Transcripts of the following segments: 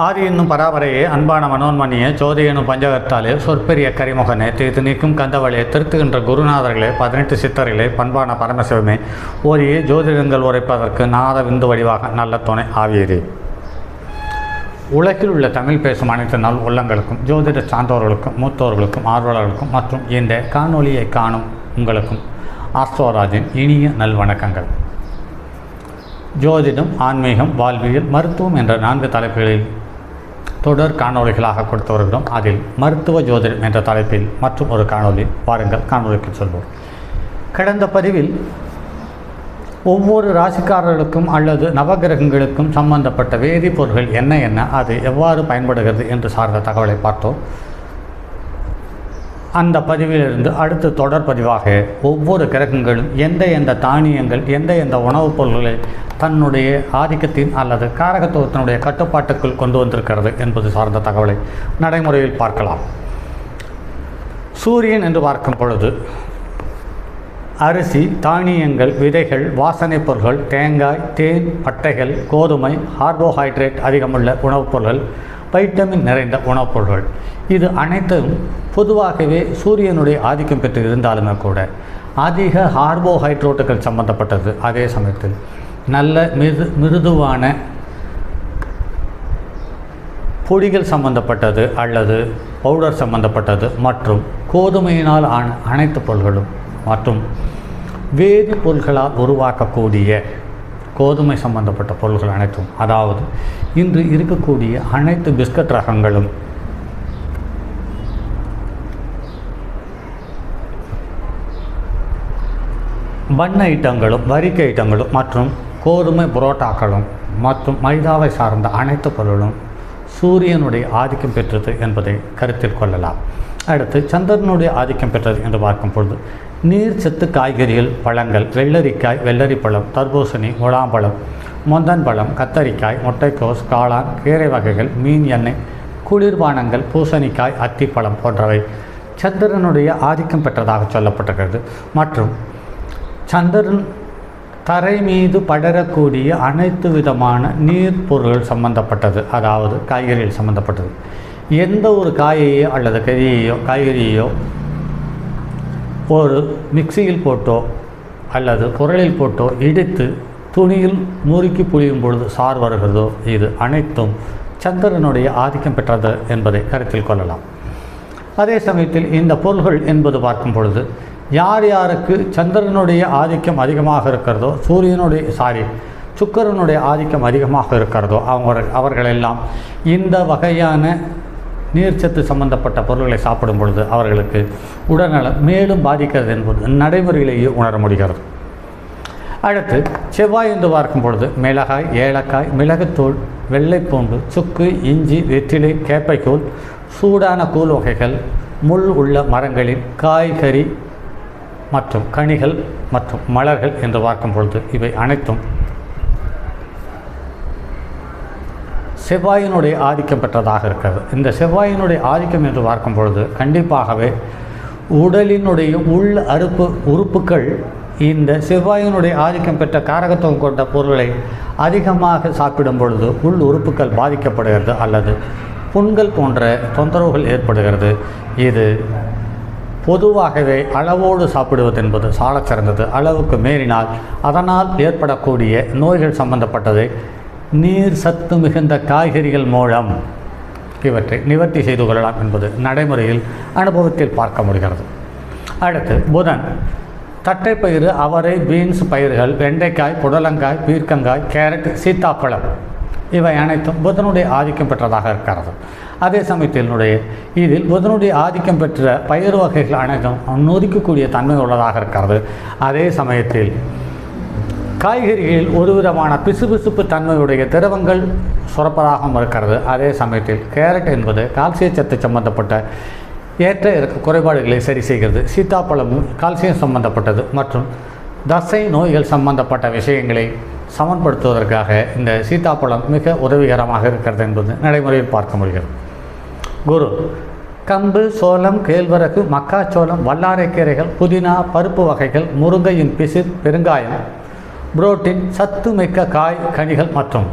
ஆதி என்னும் பராபரையே அன்பான மனோன்மணியே ஜோதி எனும் பஞ்சகத்தாலே சொற்பெரிய கரிமுகனே தீர்த்து நீக்கும் கந்தவழியை திருத்துகின்ற குருநாதர்களே 18 சித்தர்களே பண்பான பரமசிவமே ஓரியே ஜோதிடங்கள் உரைப்பதற்கு நாத விந்து வடிவாக நல்ல துணை ஆவியதே. உலகில் உள்ள தமிழ் பேசும் அனைத்து நாள் உள்ளங்களுக்கும் ஜோதிட சான்றோர்களுக்கும் மூத்தோர்களுக்கும் ஆர்வலர்களுக்கும் மற்றும் இந்த காணொலியை காணும் உங்களுக்கும் ஆஸ்ட்ரோராஜின் இனிய நல்வணக்கங்கள். ஜோதிடம், ஆன்மீகம், வாழ்வியல், மருத்துவம் என்ற 4 தலைப்புகளில் தொடர் காணொலிகளாக கொடுத்து வருகிறோம். அதில் மருத்துவ ஜோதிடம் என்ற தலைப்பில் மற்றும் ஒரு காணொலி. வாருங்கள் காணொலிக்கு சொல்வோம். கடந்த பதிவில் ஒவ்வொரு ராசிக்காரர்களுக்கும் அல்லது நவகிரகங்களுக்கும் சம்பந்தப்பட்ட வேதிப்பொருட்கள் என்ன அது எவ்வாறு பயன்படுகிறது என்று சார்ந்த தகவலை பார்த்தோம். அந்த பதிவிலிருந்து அடுத்து தொடர் பதிவாக ஒவ்வொரு கிரகங்களும் எந்த தானியங்கள் எந்த உணவுப் பொருள்களை தன்னுடைய ஆதிக்கத்தின் அல்லது காரகத்துவத்தினுடைய கட்டுப்பாட்டுக்குள் கொண்டு வந்திருக்கிறது என்பது சார்ந்த தகவலை நடைமுறையில் பார்க்கலாம். சூரியன் என்று பார்க்கும் பொழுது அரிசி, தானியங்கள், விதைகள், வாசனைப் பொருள்கள், தேங்காய், தேன், பட்டைகள், கோதுமை, கார்போஹைட்ரேட் அதிகமுள்ள உணவுப் பொருள்கள், வைட்டமின் நிறைந்த உணவுப் பொருள்கள், இது அனைத்தும் பொதுவாகவே சூரியனுடைய ஆதிக்கம் பெற்று இருந்தாலுமே கூட அதிக கார்போஹைட்ரேட்டுகள் சம்பந்தப்பட்டது. அதே சமயத்தில் நல்ல மிருதுவான பொடிகள் சம்பந்தப்பட்டது அல்லது பவுடர் சம்பந்தப்பட்டது மற்றும் கோதுமையினால் அனைத்து பொருள்களும் மற்றும் வேதி பொருள்களால் உருவாக்கக்கூடிய கோதுமை சம்பந்தப்பட்ட பொருள்கள் அனைத்தும், அதாவது இன்று இருக்கக்கூடிய அனைத்து பிஸ்கட் ரகங்களும் பண்ண ஐட்டங்களும் வரிக்கை ஐட்டங்களும் மற்றும் கோதுமை புரோட்டாக்களும் மற்றும் மைதாவை சார்ந்த அனைத்து பொருளும் சூரியனுடைய ஆதிக்கம் பெற்றது என்பதை கருத்தில் கொள்ளலாம். அடுத்து சந்திரனுடைய ஆதிக்கம் பெற்றது என்று பார்க்கும் பொழுது நீர் சத்து காய்கறிகள், பழங்கள், வெள்ளரிக்காய், வெள்ளரிப்பழம், தர்பூசணி, முலாம்பழம், மொந்தன் பழம், கத்தரிக்காய், முட்டைக்கோஸ், காளான், கீரை வகைகள், மீன் எண்ணெய், குளிர்பானங்கள், பூசணிக்காய், அத்திப்பழம் போன்றவை சந்திரனுடைய ஆதிக்கம் பெற்றதாக சொல்லப்பட்டிருக்கிறது. மற்றும் சந்திரன் தரை மீது படரக்கூடிய அனைத்து விதமான நீர் பொருள்கள் சம்பந்தப்பட்டது, அதாவது காய்கறிகள் சம்பந்தப்பட்டது. எந்த ஒரு காயையோ அல்லது காய்கறியோ ஒரு மிக்சியில் போட்டோ அல்லது குரலில் போட்டோ இடித்து துணியில் முறுக்கி புழியும் பொழுது சார் வருகிறதோ இது அனைத்தும் சந்திரனுடைய ஆதிக்கம் பெற்றது என்பதை கருத்தில் கொள்ளலாம். அதே சமயத்தில் இந்த பொருள்கள் என்பது பார்க்கும் பொழுது யார் யாருக்கு சந்திரனுடைய ஆதிக்கம் அதிகமாக இருக்கிறதோ சுக்கிரனுடைய ஆதிக்கம் அதிகமாக இருக்கிறதோ அவர்களெல்லாம் இந்த வகையான நீர்ச்சத்து சம்பந்தப்பட்ட பொருட்களை சாப்பிடும் பொழுது அவர்களுக்கு உடல்நலம் மேலும் பாதிக்கிறது என்பது நடைமுறையிலேயே உணர முடிகிறது. அடுத்து செவ்வாய் என்று பார்க்கும் பொழுது மிளகாய், ஏலக்காய், மிளகுத்தூள், வெள்ளைப்பூண்டு, சுக்கு, இஞ்சி, வெற்றிலை, கேப்பைக்கூழ், சூடான கூழ் வகைகள், முள் உள்ள மரங்களின் காய்கறி மற்றும் கனிகள் மற்றும் மலர்கள் என்று பார்க்கும் பொழுது இவை அனைத்தும் செவ்வாயினுடைய ஆதிக்கம் பெற்றதாக இருக்கிறது. இந்த செவ்வாயினுடைய ஆதிக்கம் என்று பார்க்கும் பொழுது கண்டிப்பாகவே உடலினுடைய உள் உறுப்புகள் இந்த செவ்வாயினுடைய ஆதிக்கம் பெற்ற காரகத்துவம் கொண்ட பொருளை அதிகமாக சாப்பிடும் பொழுது உள் உறுப்புகள் பாதிக்கப்படுகிறது அல்லது புண்கள் போன்ற தொந்தரவுகள் ஏற்படுகிறது. இது பொதுவாகவே அளவோடு சாப்பிடுவது என்பது சால சிறந்தது. அளவுக்கு மீறினால் அதனால் ஏற்படக்கூடிய நோய்கள் சம்பந்தப்பட்டதை நீர் சத்து மிகுந்த காய்கறிகள் மூலம் இவற்றை நிவர்த்தி செய்து கொள்ளலாம் என்பது நடைமுறையில் அனுபவத்தில் பார்க்க முடிகிறது. அடுத்து புதன் தட்டைப்பயிறு, அவரை, பீன்ஸ் பயிர்கள், வெண்டைக்காய், புடலங்காய், பீர்க்கங்காய், கேரட், சீத்தாப்பழம் இவை அனைத்தும் புதனுடைய ஆதிக்கம் பெற்றதாக இருக்கிறது. அதே சமயத்தில் இதில் புதனுடைய ஆதிக்கம் பெற்ற பயிர் வகைகள் அனைத்தும் நொறுக்கக்கூடிய தன்மை உள்ளதாக இருக்கிறது. அதே சமயத்தில் காய்கறிகளில் ஒரு விதமான பிசுபிசுப்பு தன்மையுடைய திரவங்கள் சுரப்பதாகவும் இருக்கிறது. அதே சமயத்தில் கேரட் என்பது கால்சிய சத்து சம்பந்தப்பட்ட ஏற்ற இறக்க குறைபாடுகளை சரி செய்கிறது. சீத்தாப்பழமும் கால்சியம் சம்பந்தப்பட்டது மற்றும் தசை நோய்கள் சம்பந்தப்பட்ட விஷயங்களை சமன்படுத்துவதற்காக இந்த சீத்தாப்பழம் மிக உதவிகரமாக இருக்கிறது என்பது நடைமுறையில் பார்க்க முடிகிறது. குரு கம்பு, சோளம், கேழ்வரகு, மக்காச்சோளம், வல்லாரைக்கீரைகள், புதினா, பருப்பு வகைகள், முருங்கையின் பிசிர், பெருங்காயம், புரோட்டீன், சத்து மிக்க காய் கனிகள் மற்றும்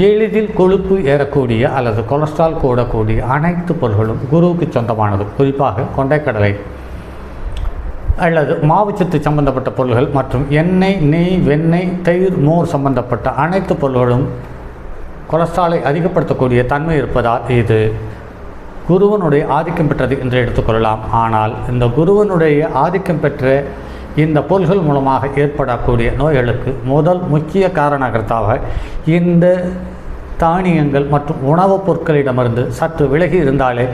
எளிதில் கொழுப்பு ஏறக்கூடிய அல்லது கொலஸ்ட்ரால் கூடக்கூடிய அனைத்து பொருள்களும் குருவுக்கு சொந்தமானது. குறிப்பாக கொண்டைக்கடலை அல்லது மாவுச்சத்து சம்பந்தப்பட்ட பொருள்கள் மற்றும் எண்ணெய், நெய், வெண்ணெய், தயிர், மோர் சம்பந்தப்பட்ட அனைத்து பொருள்களும் கொலஸ்ட்ராலை அதிகப்படுத்தக்கூடிய தன்மை இருப்பதால் இது குருவனுடைய ஆதிக்கம் பெற்றது என்று எடுத்துக்கொள்ளலாம். ஆனால் இந்த குருவனுடைய ஆதிக்கம் பெற்ற இந்த பொருள்கள் மூலமாக ஏற்படக்கூடிய நோய்களுக்கு முதல் முக்கிய காரணகர்த்தாக இந்த தானியங்கள் மற்றும் உணவுப் பொருட்களிடமிருந்து சற்று விலகி இருந்தாலே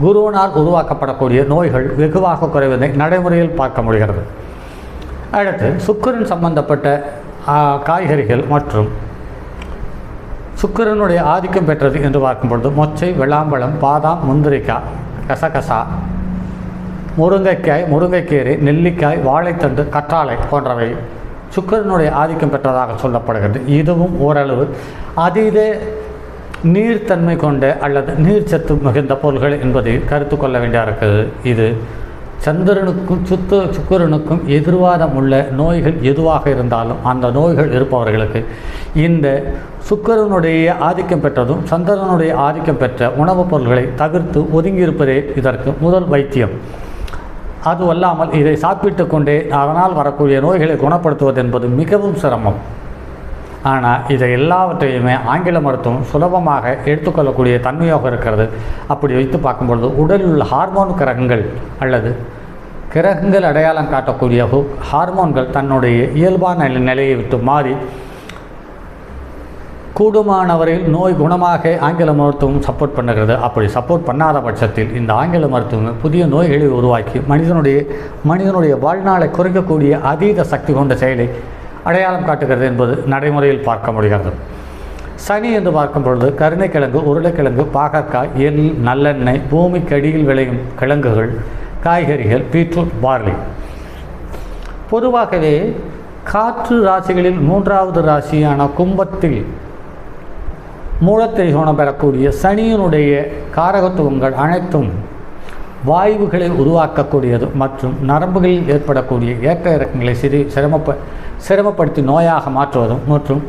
குருவனால் உருவாக்கப்படக்கூடிய நோய்கள் வெகுவாக குறைவதை நடைமுறையில் பார்க்க முடிகிறது. அடுத்து சுக்கிரன் சம்பந்தப்பட்ட காய்கறிகள் மற்றும் சுக்கிரனுடைய ஆதிக்கம் பெற்றது என்று பார்க்கும்பொழுது மொச்சை, வெள்ளாம்பழம், பாதாம், முந்திரிக்காய், கசகசா, முருங்கைக்காய், முருங்கைக்கீரை, நெல்லிக்காய், வாழைத்தண்டு, கற்றாழை போன்றவை சுக்கிரனுடைய ஆதிக்கம் பெற்றதாக சொல்லப்படுகிறது. இதுவும் ஓரளவு அதீத நீர்த்தன்மை கொண்ட அல்லது நீர்ச்சத்து மிகுந்த பொருள்கள் என்பதை கருத்து கொள்ள வேண்டிய இருக்குது. இது சந்திரனுக்கும் சுக்கிரனுக்கும் எதிர்வாதம் உள்ள நோய்கள் எதுவாக இருந்தாலும் அந்த நோய்கள் இருப்பவர்களுக்கு இந்த சுக்கிரனுடைய ஆதிக்கம் பெற்றதும் சந்திரனுடைய ஆதிக்கம் பெற்ற உணவுப் பொருள்களை தவிர்த்து ஒதுங்கியிருப்பதே இதற்கு முதல் வைத்தியம். அதுவல்லாமல் இதை சாப்பிட்டு கொண்டே அதனால் வரக்கூடிய நோய்களை குணப்படுத்துவது என்பது மிகவும் சிரமம். ஆனால் இதை எல்லாவற்றையுமே ஆங்கில மருத்துவம் சுலபமாக எடுத்துக்கொள்ளக்கூடிய தன்மையாக இருக்கிறது. அப்படி வைத்து பார்க்கும்பொழுது உடலில் உள்ள ஹார்மோன் கிரகங்கள் அல்லது கிரகங்கள் அடையாளம் காட்டக்கூடிய ஹார்மோன்கள் தன்னுடைய இயல்பான நிலையை விட்டு மாறி கூடுமானவரையில் நோய் குணமாக ஆங்கில மருத்துவம் சப்போர்ட் பண்ணுகிறது. அப்படி சப்போர்ட் பண்ணாத பட்சத்தில் இந்த ஆங்கில மருத்துவம் புதிய நோய்களை உருவாக்கி மனிதனுடைய வாழ்நாளை குறைக்கக்கூடிய அதீத சக்தி கொண்ட செயலை அடையாளம் காட்டுகிறது என்பது நடைமுறையில் பார்க்க முடிகிறது. சனி என்று பார்க்கும் பொழுது கருணைக்கிழங்கு, உருளைக்கிழங்கு, பாகற்காய், எள், நல்லெண்ணெய், பூமிக்கு அடியில் விளையும் கிழங்குகள், காய்கறிகள், பீட்ரூட், பார்லி. பொதுவாகவே காற்று ராசிகளில் 3வது ராசியான கும்பத்தில் மூலத்திரிகோணம் பெறக்கூடிய சனியினுடைய காரகத்துவங்கள் அனைத்தும் வாயுகளை உருவாக்கக்கூடியது மற்றும் நரம்புகளில் ஏற்படக்கூடிய ஏற்ற இறக்கங்களை சிரமப்படுத்தி நோயாக மாற்றுவதும் மற்றும்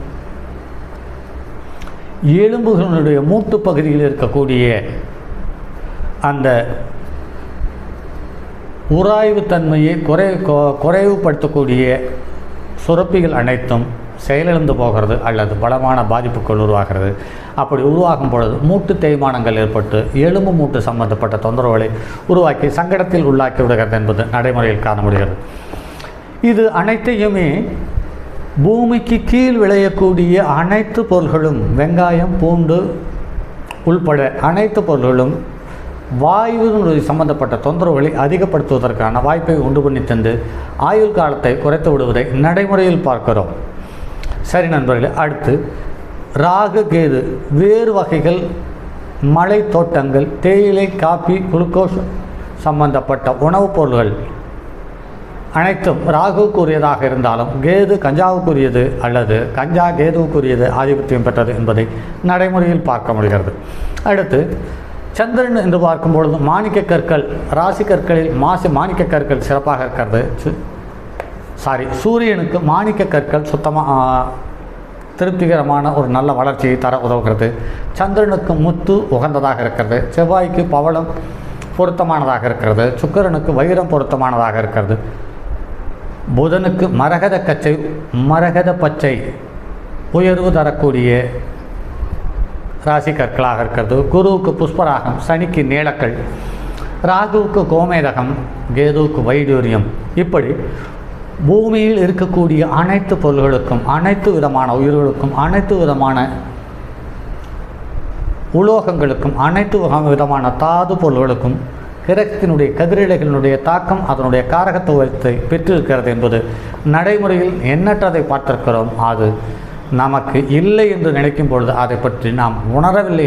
எலும்புகளுடைய மூட்டு பகுதியில் இருக்கக்கூடிய அந்த உராய்வு தன்மையை குறைவுபடுத்தக்கூடிய சுரப்பிகள் அனைத்தும் செயலிழந்து போகிறது அல்லது பலமான பாதிப்புகள் உருவாகிறது. அப்படி உருவாகும் பொழுது மூட்டு தேய்மானங்கள் ஏற்பட்டு எலும்பு மூட்டு சம்பந்தப்பட்ட தொந்தரவுகளை உருவாக்கி சங்கடத்தில் உள்ளாக்கி விடுகிறது என்பது நடைமுறையில் காண முடிகிறது. இது அனைத்தையுமே பூமிக்கு கீழ் விளையக்கூடிய அனைத்து பொருள்களும், வெங்காயம், பூண்டு உள்பட அனைத்து பொருள்களும் வாயுவினுடைய சம்பந்தப்பட்ட தொந்தரவுகளை அதிகப்படுத்துவதற்கான வாய்ப்பை உண்டு பண்ணி தந்து ஆயுள் காலத்தை குறைத்து விடுவதை நடைமுறையில் பார்க்கிறோம். சரி நண்பர்களே, அடுத்து ராகு, கேது, வேறு வகைகள், மலை தோட்டங்கள், தேயிலை, காப்பி, குளுக்கோஸ் சம்பந்தப்பட்ட உணவுப் பொருள்கள் அனைத்தும் ராகுவுக்குரியதாக இருந்தாலும் கேது கஞ்சாவுக்குரியது அல்லது கஞ்சா கேதுவுக்குரியது ஆதிபத்தியம் பெற்றது என்பதை நடைமுறையில் பார்க்க முடிகிறது. அடுத்து சந்திரன் என்று பார்க்கும்பொழுது மாணிக்க கற்கள், ராசி கற்களில் மாணிக்க கற்கள் சிறப்பாக இருக்கிறது. சூரியனுக்கு மாணிக்க கற்கள் திருப்திகரமான ஒரு நல்ல வளர்ச்சியை தர உதவுகிறது. சந்திரனுக்கு முத்து உகந்ததாக இருக்கிறது. செவ்வாய்க்கு பவளம் பொருத்தமானதாக இருக்கிறது. சுக்கிரனுக்கு வைரம் பொருத்தமானதாக இருக்கிறது. புதனுக்கு மரகத பச்சை உயர்வு தரக்கூடிய ராசி கற்களாக இருக்கிறது. குருவுக்கு புஷ்பராகம், சனிக்கு நீலக்கல், ராகுவுக்கு கோமேதகம், கேதுவுக்கு வைடூரியம். இப்படி பூமியில் இருக்கக்கூடிய அனைத்து பொருள்களுக்கும், அனைத்து விதமான உயிர்களுக்கும், அனைத்து விதமான உலோகங்களுக்கும், அனைத்து விதமான தாது பொருள்களுக்கும் கிரகத்தினுடைய கதிரிலைகளினுடைய தாக்கம் அதனுடைய காரகத்துவத்தை பெற்றிருக்கிறது என்பது நடைமுறையில் எண்ணற்றதை பார்த்திருக்கிறோம். அது நமக்கு இல்லை என்று நினைக்கும் பொழுது அதை பற்றி நாம் உணரவில்லை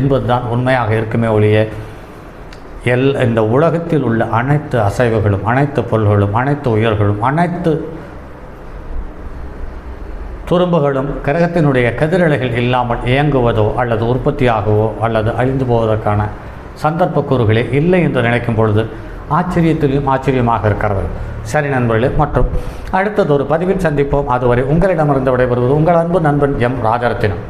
என்பதுதான் உண்மையாக இருக்குமே ஒழிய இந்த உலகத்தில் உள்ள அனைத்து அசைவுகளும், அனைத்து பொருள்களும், அனைத்து உயிர்களும், அனைத்து துரும்புகளும் கிரகத்தினுடைய கதிரலைகள் இல்லாமல் இயங்குவதோ அல்லது உற்பத்தியாகவோ அல்லது அழிந்து போவதற்கான சந்தர்ப்ப கூறுகளே இல்லை என்று நினைக்கும் பொழுது ஆச்சரியத்திலும் ஆச்சரியமாக இருக்கிறது. சரி நண்பர்களே, மற்றும் அடுத்தது ஒரு பதிவில் சந்திப்போம். அதுவரை உங்களிடமிருந்து விடைபெறுவது உங்கள் அன்பு நண்பன் எம் ராஜரத்தினம்.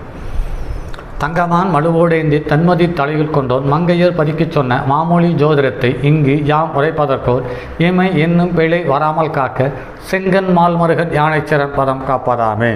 தங்கமான் மழுவோடேந்தி தன்மதி தலையில் கொண்டோன் மங்கையர் பதிக்கச் சொன்ன மாமொழி ஜோதிடத்தை இங்கு யாம் உரைப்பதற்கோர் இமை என்னும் பிழை வராமல் காக்க செங்கன் மால்மருகன் யானைச்சிறன் பதம் காப்பதாமே.